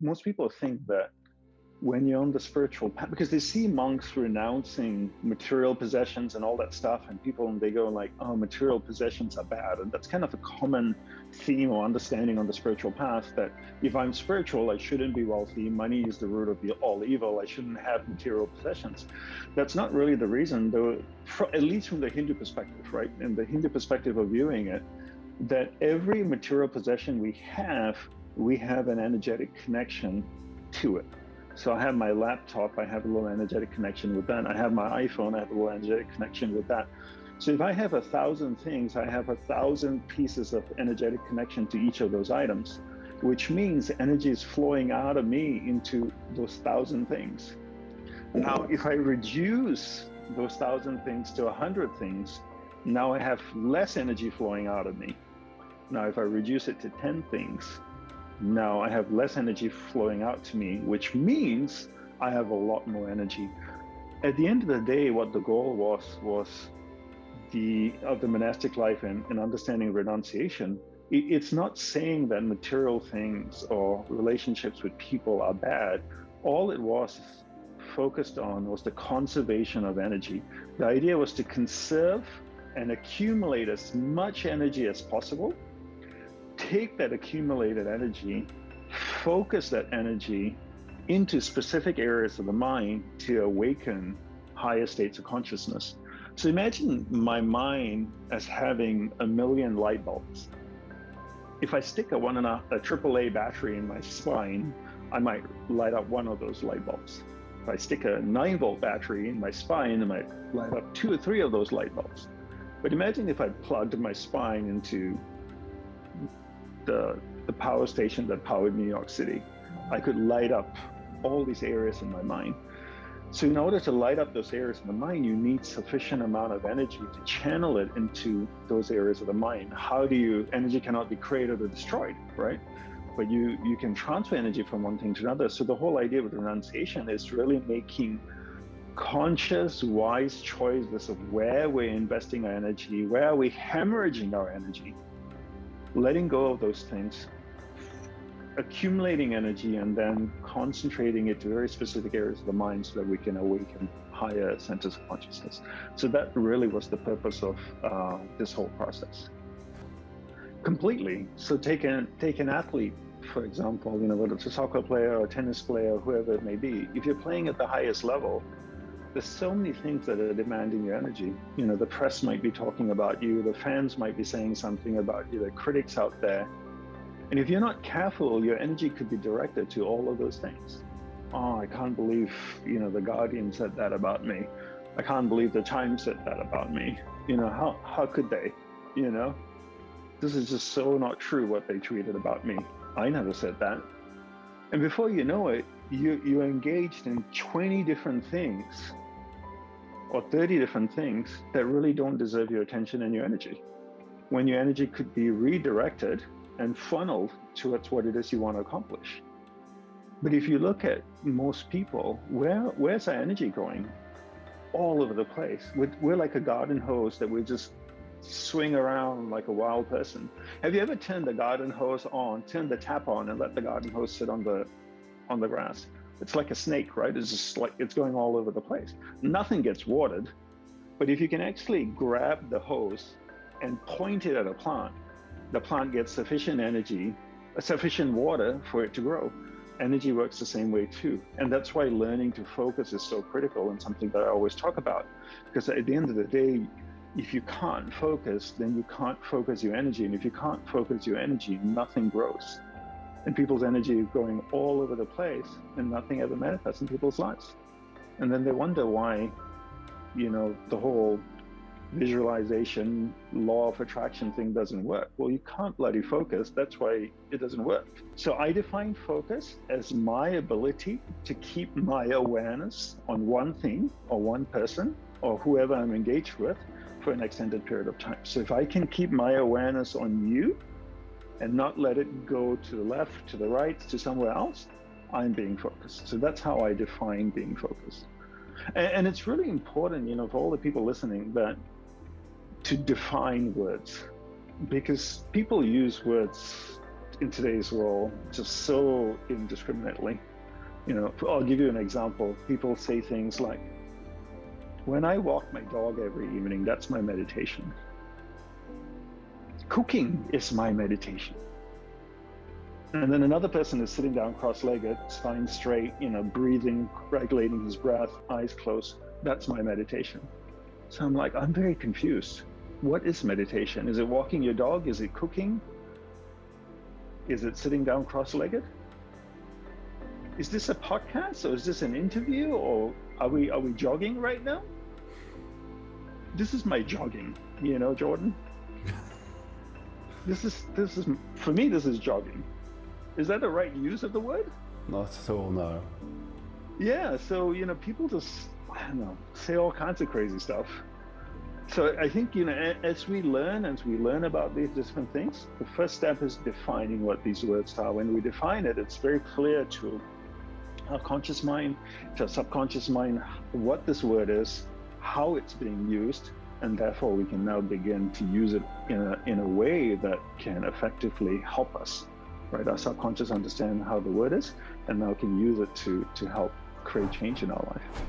most people think that when you're on the spiritual path, because they see monks renouncing material possessions and all that stuff, and people, and they go like, oh, material possessions are bad. And that's kind of a common theme or understanding on the spiritual path, that if I'm spiritual, I shouldn't be wealthy. Money is the root of all evil. I shouldn't have material possessions. That's not really the reason, though, at least from the Hindu perspective, right? In the Hindu perspective of viewing it, that every material possession we have an energetic connection to it. So I have my laptop, I have a little energetic connection with that. I have my iPhone, I have a little energetic connection with that. So if I have 1,000 things, I have 1,000 pieces of energetic connection to each of those items, which means energy is flowing out of me into those 1,000 things. Now, if I reduce those 1,000 things to 100 things, now I have less energy flowing out of me. Now, if I reduce it to 10 things, now I have less energy flowing out to me, which means I have a lot more energy. At the end of the day, what the goal was of the monastic life and understanding renunciation. It's not saying that material things or relationships with people are bad. All it was focused on was the conservation of energy. The idea was to conserve and accumulate as much energy as possible. Take that accumulated energy, focus that energy into specific areas of the mind to awaken higher states of consciousness. So imagine my mind as having 1,000,000 light bulbs. If I stick a AAA battery in my spine, I might light up one of those light bulbs. If I stick a 9-volt battery in my spine, I might light up 2 or 3 of those light bulbs. But imagine if I plugged my spine into the power station that powered New York City. I could light up all these areas in my mind. So in order to light up those areas in the mind, you need sufficient amount of energy to channel it into those areas of the mind. Energy cannot be created or destroyed, right? But you can transfer energy from one thing to another. So the whole idea with renunciation is really making conscious, wise choices of where we're investing our energy, where are we hemorrhaging our energy, letting go of those things, accumulating energy, and then concentrating it to very specific areas of the mind so that we can awaken higher centers of consciousness. So that really was the purpose of this whole process. Completely. So take an athlete, for example, whether it's a soccer player or a tennis player, whoever it may be. If you're playing at the highest level, there's so many things that are demanding your energy. The press might be talking about you, the fans might be saying something about you, the critics out there. And if you're not careful, your energy could be directed to all of those things. Oh, I can't believe, the Guardian said that about me. I can't believe the Times said that about me. How could they? This is just so not true what they tweeted about me. I never said that. And before you know it, you're engaged in 20 different things or 30 different things that really don't deserve your attention and your energy, when your energy could be redirected and funneled towards what it is you want to accomplish. But if you look at most people, where's our energy going? All over the place. We're like a garden hose that we just swing around like a wild person. Have you ever turned the garden hose on, turned the tap on, and let the garden hose sit on the grass? It's like a snake, right? It's just like it's going all over the place. Nothing gets watered. But if you can actually grab the hose and point it at a plant, the plant gets sufficient energy, sufficient water for it to grow. Energy works the same way too. And that's why learning to focus is so critical, and something that I always talk about. Because at the end of the day, if you can't focus, then you can't focus your energy. And if you can't focus your energy, nothing grows. And people's energy is going all over the place, and nothing ever manifests in people's lives. And then they wonder why, the whole visualization, law of attraction thing doesn't work. Well, you can't bloody focus. That's why it doesn't work. So I define focus as my ability to keep my awareness on one thing or one person or whoever I'm engaged with for an extended period of time. So if I can keep my awareness on you and not let it go to the left, to the right, to somewhere else, I'm being focused. So that's how I define being focused. And it's really important, for all the people listening, that to define words, because people use words in today's world just so indiscriminately. I'll give you an example. People say things like, when I walk my dog every evening, that's my meditation. Cooking is my meditation. And then another person is sitting down cross-legged, spine straight, breathing, regulating his breath, eyes closed. That's my meditation. So I'm like, I'm very confused. What is meditation? Is it walking your dog? Is it cooking? Is it sitting down cross-legged? Is this a podcast, or is this an interview, or are we jogging right now? This is my jogging, Jordan. This is for me, this is jogging. Is that the right use of the word? Not at all, no. Yeah, so people just, I don't know, say all kinds of crazy stuff. So I think, as we learn about these different things, the first step is defining what these words are. When we define it, it's very clear to our conscious mind, to our subconscious mind, what this word is, how it's being used, and therefore we can now begin to use it in a way that can effectively help us, right? Our subconscious understand how the word is, and now can use it to help create change in our life.